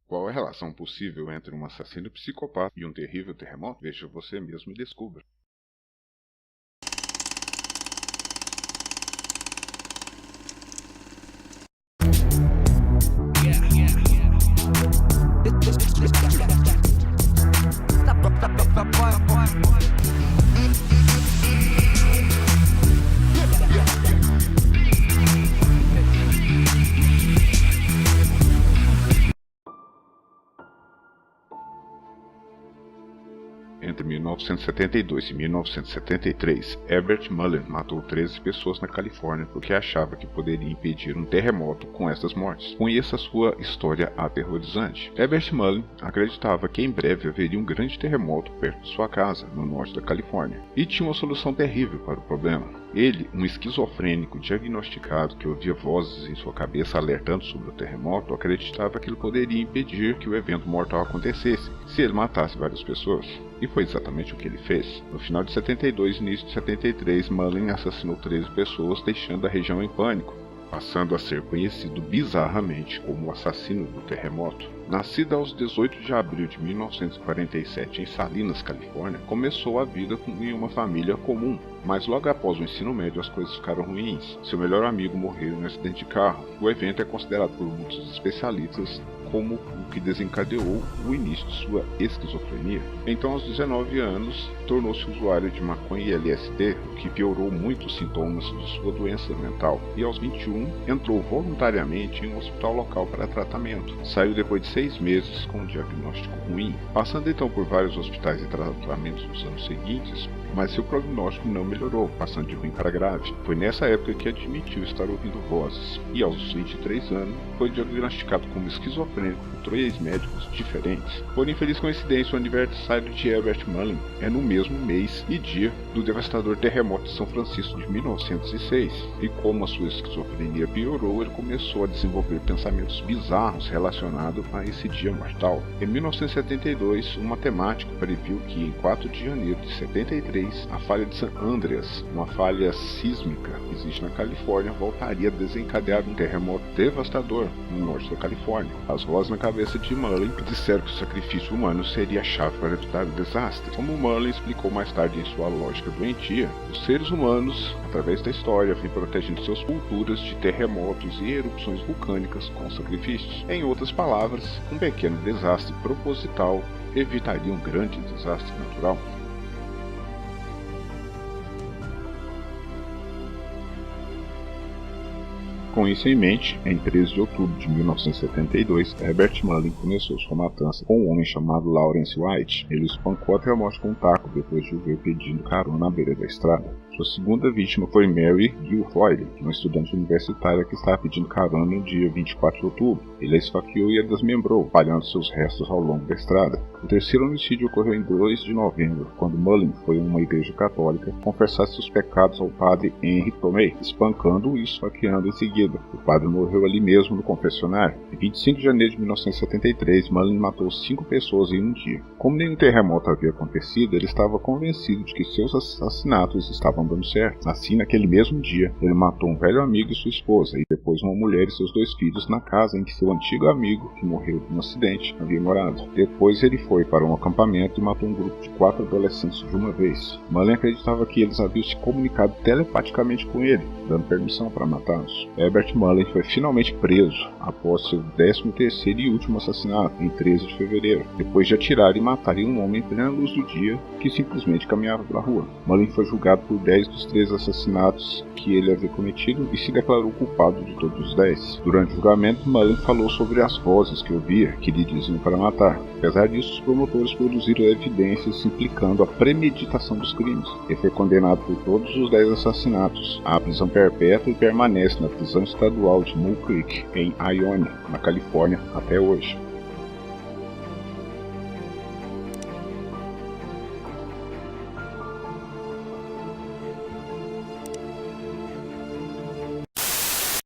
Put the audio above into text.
Qual a relação possível entre um assassino psicopata e um terrível terremoto? Veja você mesmo e descubra. Entre 1972 e 1973, Herbert Mullen matou 13 pessoas na Califórnia porque achava que poderia impedir um terremoto com essas mortes. Conheça sua história aterrorizante. Herbert Mullen acreditava que em breve haveria um grande terremoto perto de sua casa, no norte da Califórnia, e tinha uma solução terrível para o problema. Ele, um esquizofrênico diagnosticado que ouvia vozes em sua cabeça alertando sobre o terremoto, acreditava que ele poderia impedir que o evento mortal acontecesse se ele matasse várias pessoas. E foi exatamente o que ele fez. No final de 72 e início de 73, Mullen assassinou 13 pessoas, deixando a região em pânico, passando a ser conhecido bizarramente como o assassino do terremoto. Nascido aos 18 de abril de 1947 em Salinas, Califórnia, começou a vida em uma família comum, mas logo após o ensino médio as coisas ficaram ruins. Seu melhor amigo morreu em um acidente de carro. O evento é considerado por muitos especialistas como o que desencadeou o início de sua esquizofrenia. Então, aos 19 anos, tornou-se usuário de maconha e LSD, o que piorou muito os sintomas de sua doença mental. E aos 21, entrou voluntariamente em um hospital local para tratamento. Saiu depois de 6 meses com um diagnóstico ruim, passando então por vários hospitais e tratamentos nos anos seguintes, mas seu prognóstico não melhorou, passando de ruim para grave. Foi nessa época que admitiu estar ouvindo vozes, e aos 23 anos foi diagnosticado como esquizofrênico por 3 médicos diferentes. Por infeliz coincidência, o aniversário de Herbert Mullen é no mesmo mês e dia do devastador terremoto de São Francisco de 1906, e como a sua esquizofrenia piorou, ele começou a desenvolver pensamentos bizarros relacionados a esse dia mortal. Em 1972, um matemático previu que em 4 de janeiro de 73, a falha de San Andreas, uma falha sísmica que existe na Califórnia, voltaria a desencadear um terremoto devastador no norte da Califórnia. As vozes na cabeça de Mullen disseram que o sacrifício humano seria a chave para evitar o desastre. Como Mullen explicou mais tarde em sua lógica doentia, os seres humanos, através da história, vêm protegendo suas culturas de terremotos e erupções vulcânicas com sacrifícios. Em outras palavras, um pequeno desastre proposital evitaria um grande desastre natural. Com isso em mente, em 13 de outubro de 1972, Herbert Mullen começou sua matança com um homem chamado Lawrence White. Ele o espancou até a morte com um taco depois de o ver pedindo carona à beira da estrada. Sua segunda vítima foi Mary Guilfoyle, uma estudante universitária que estava pedindo carona no dia 24 de outubro. Ele a esfaqueou e a desmembrou, espalhando seus restos ao longo da estrada. O terceiro homicídio ocorreu em 2 de novembro, quando Mullen foi a uma igreja católica confessar seus pecados ao padre Henry Tomei, espancando e esfaqueando em seguida. O padre morreu ali mesmo no confessionário. Em 25 de janeiro de 1973, Mullen matou 5 pessoas em um dia. Como nenhum terremoto havia acontecido, ele estava convencido de que seus assassinatos estavam dando certo. Assim, naquele mesmo dia, ele matou um velho amigo e sua esposa, e depois uma mulher e seus 2 filhos na casa em que seu antigo amigo, que morreu de um acidente, havia morado. Depois ele foi para um acampamento e matou um grupo de 4 adolescentes de uma vez. Mullen acreditava que eles haviam se comunicado telepaticamente com ele, dando permissão para matá-los. Herbert Mullen foi finalmente preso após seu 13º e último assassinato, em 13 de fevereiro, depois de atirar e matar um homem em plena luz do dia que simplesmente caminhava pela rua. Mullen foi julgado por 10 dos 13 assassinatos que ele havia cometido e se declarou culpado de todos os 10. Durante o julgamento, Mullen falou sobre as vozes que ouvia que lhe diziam para matar. Apesar disso, os promotores produziram evidências implicando a premeditação dos crimes. Ele foi condenado por todos os 10 assassinatos à prisão perpétua e permanece na prisão estadual de Mule Creek, em Ionia, na Califórnia, até hoje.